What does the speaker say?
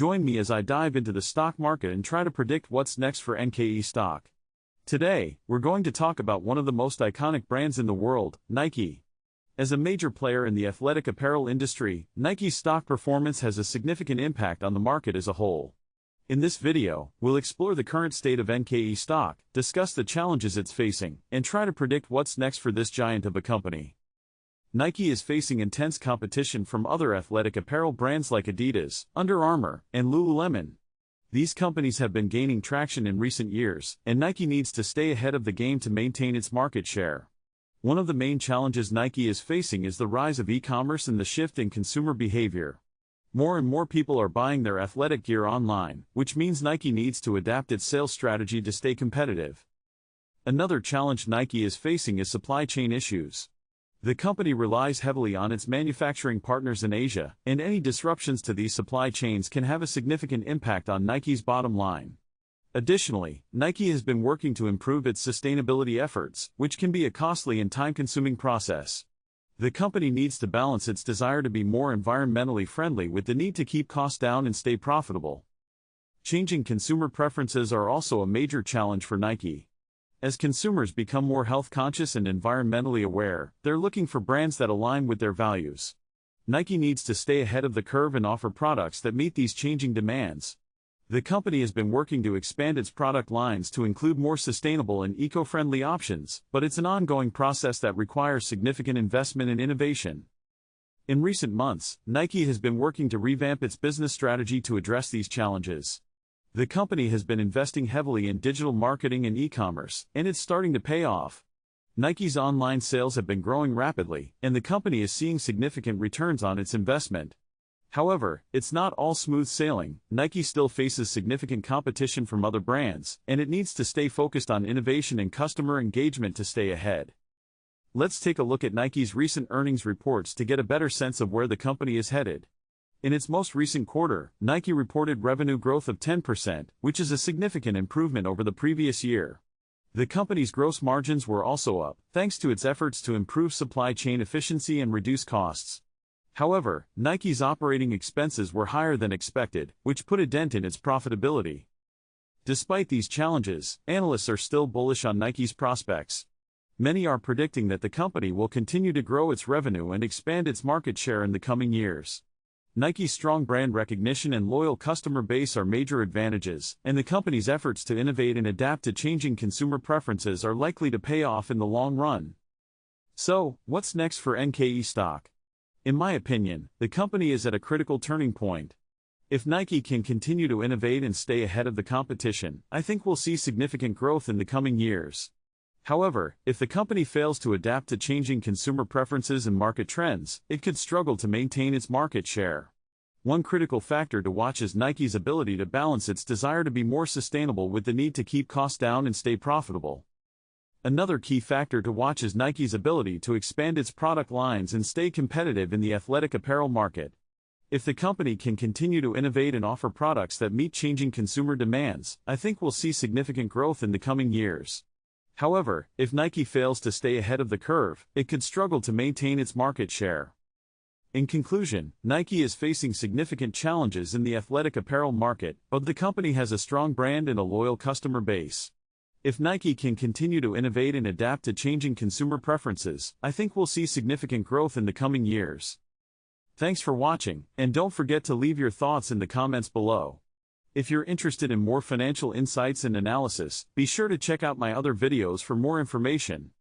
Join me as I dive into the stock market and try to predict what's next for NKE stock. Today, we're going to talk about one of the most iconic brands in the world, Nike. As a major player in the athletic apparel industry, Nike's stock performance has a significant impact on the market as a whole. In this video, we'll explore the current state of NKE stock, discuss the challenges it's facing, and try to predict what's next for this giant of a company. Nike is facing intense competition from other athletic apparel brands like Adidas, Under Armour, and Lululemon. These companies have been gaining traction in recent years, and Nike needs to stay ahead of the game to maintain its market share. One of the main challenges Nike is facing is the rise of e-commerce and the shift in consumer behavior. More and more people are buying their athletic gear online, which means Nike needs to adapt its sales strategy to stay competitive. Another challenge Nike is facing is supply chain issues. The company relies heavily on its manufacturing partners in Asia, and any disruptions to these supply chains can have a significant impact on Nike's bottom line. Additionally, Nike has been working to improve its sustainability efforts, which can be a costly and time-consuming process. The company needs to balance its desire to be more environmentally friendly with the need to keep costs down and stay profitable. Changing consumer preferences are also a major challenge for Nike. As consumers become more health-conscious and environmentally aware, they're looking for brands that align with their values. Nike needs to stay ahead of the curve and offer products that meet these changing demands. The company has been working to expand its product lines to include more sustainable and eco-friendly options, but it's an ongoing process that requires significant investment and innovation. In recent months, Nike has been working to revamp its business strategy to address these challenges. The company has been investing heavily in digital marketing and e-commerce, and it's starting to pay off. Nike's online sales have been growing rapidly, and the company is seeing significant returns on its investment. However, it's not all smooth sailing. Nike still faces significant competition from other brands, and it needs to stay focused on innovation and customer engagement to stay ahead. Let's take a look at Nike's recent earnings reports to get a better sense of where the company is headed. In its most recent quarter, Nike reported revenue growth of 10%, which is a significant improvement over the previous year. The company's gross margins were also up, thanks to its efforts to improve supply chain efficiency and reduce costs. However, Nike's operating expenses were higher than expected, which put a dent in its profitability. Despite these challenges, analysts are still bullish on Nike's prospects. Many are predicting that the company will continue to grow its revenue and expand its market share in the coming years. Nike's strong brand recognition and loyal customer base are major advantages, and the company's efforts to innovate and adapt to changing consumer preferences are likely to pay off in the long run. So, what's next for NKE stock? In my opinion, the company is at a critical turning point. If Nike can continue to innovate and stay ahead of the competition, I think we'll see significant growth in the coming years. However, if the company fails to adapt to changing consumer preferences and market trends, it could struggle to maintain its market share. One critical factor to watch is Nike's ability to balance its desire to be more sustainable with the need to keep costs down and stay profitable. Another key factor to watch is Nike's ability to expand its product lines and stay competitive in the athletic apparel market. If the company can continue to innovate and offer products that meet changing consumer demands, I think we'll see significant growth in the coming years. However, if Nike fails to stay ahead of the curve, it could struggle to maintain its market share. In conclusion, Nike is facing significant challenges in the athletic apparel market, but the company has a strong brand and a loyal customer base. If Nike can continue to innovate and adapt to changing consumer preferences, I think we'll see significant growth in the coming years. Thanks for watching, and don't forget to leave your thoughts in the comments below. If you're interested in more financial insights and analysis, be sure to check out my other videos for more information.